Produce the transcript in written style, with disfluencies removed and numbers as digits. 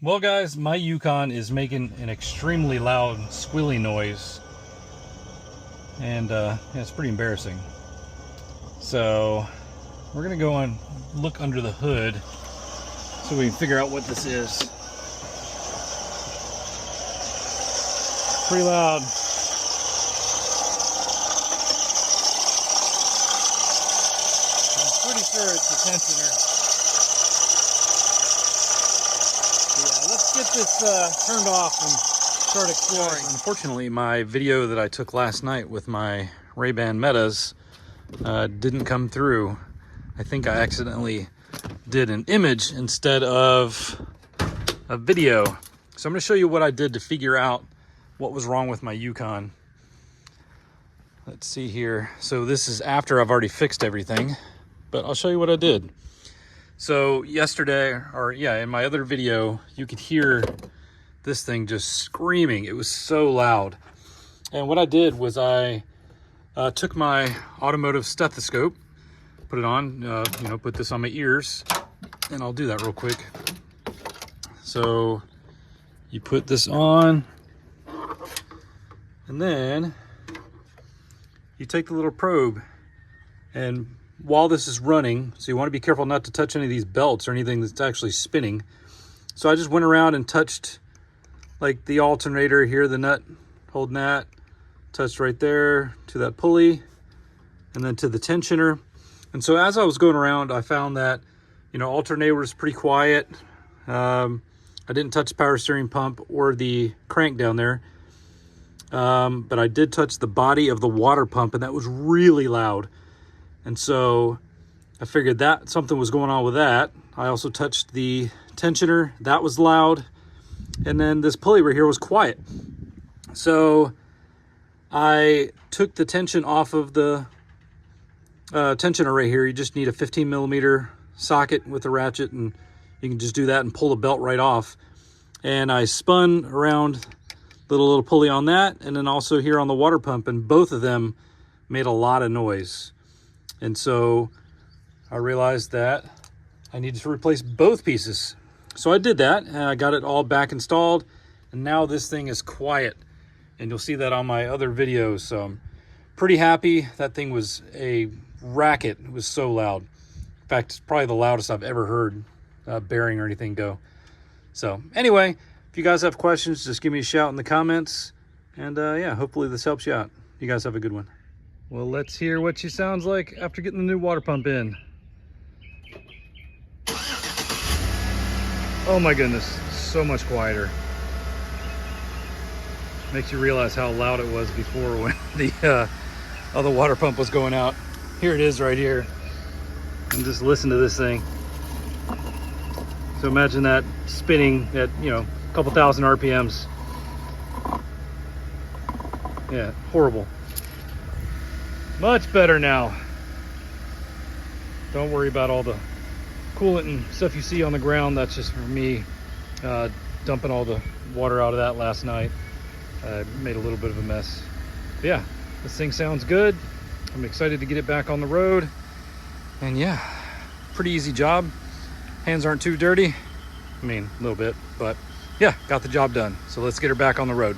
Well guys, my Yukon is making an extremely loud squealy noise, and yeah, it's pretty embarrassing. So we're gonna go and look under the hood so we can figure out what this is. Pretty loud. I'm pretty sure it's the tensioner. Let's get this turned off and start exploring. Unfortunately, my video that I took last night with my Ray-Ban Metas didn't come through. I think I accidentally did an image instead of a video. So I'm going to show you what I did to figure out what was wrong with my Yukon. Let's see here. So this is after I've already fixed everything, but I'll show you what I did. So yesterday, or yeah, in my other video, you could hear this thing just screaming. It was so loud. And what I did was I took my automotive stethoscope, put it on, put this on my ears, and I'll do that real quick. So you put this on, and then you take the little probe, and while this is running, so you want to be careful not to touch any of these belts or anything that's actually spinning. So I just went around and touched like the alternator here, the nut holding that, touched right there to that pulley, and then to the tensioner. And so as I was going around, I found that, alternator was pretty quiet. I didn't touch the power steering pump or the crank down there. But I did touch the body of the water pump, and that was really loud. And so I figured that something was going on with that. I also touched the tensioner. That was loud. And then this pulley right here was quiet. So I took the tension off of the tensioner right here. You just need a 15 millimeter socket with a ratchet, and you can just do that and pull the belt right off. And I spun around the little pulley on that, and then also here on the water pump, and both of them made a lot of noise. And so I realized that I needed to replace both pieces. So I did that, and I got it all back installed, and now this thing is quiet. And you'll see that on my other videos. So I'm pretty happy. That thing was a racket. It was so loud. In fact, it's probably the loudest I've ever heard bearing or anything go. So anyway, if you guys have questions, just give me a shout in the comments. And yeah, hopefully this helps you out. You guys have a good one. Well, let's hear what she sounds like after getting the new water pump in. Oh my goodness, so much quieter. Makes you realize how loud it was before when the other water pump was going out. Here it is right here. And just listen to this thing. So imagine that spinning at, a couple thousand RPMs. Yeah, horrible. Much better now. Don't worry about all the coolant and stuff you see on the ground. That's just for me dumping all the water out of that last night. Made a little bit of a mess. But yeah, this thing sounds good. I'm excited to get it back on the road. And yeah, pretty easy job. Hands aren't too dirty. I mean, a little bit, but yeah, got the job done. So let's get her back on the road.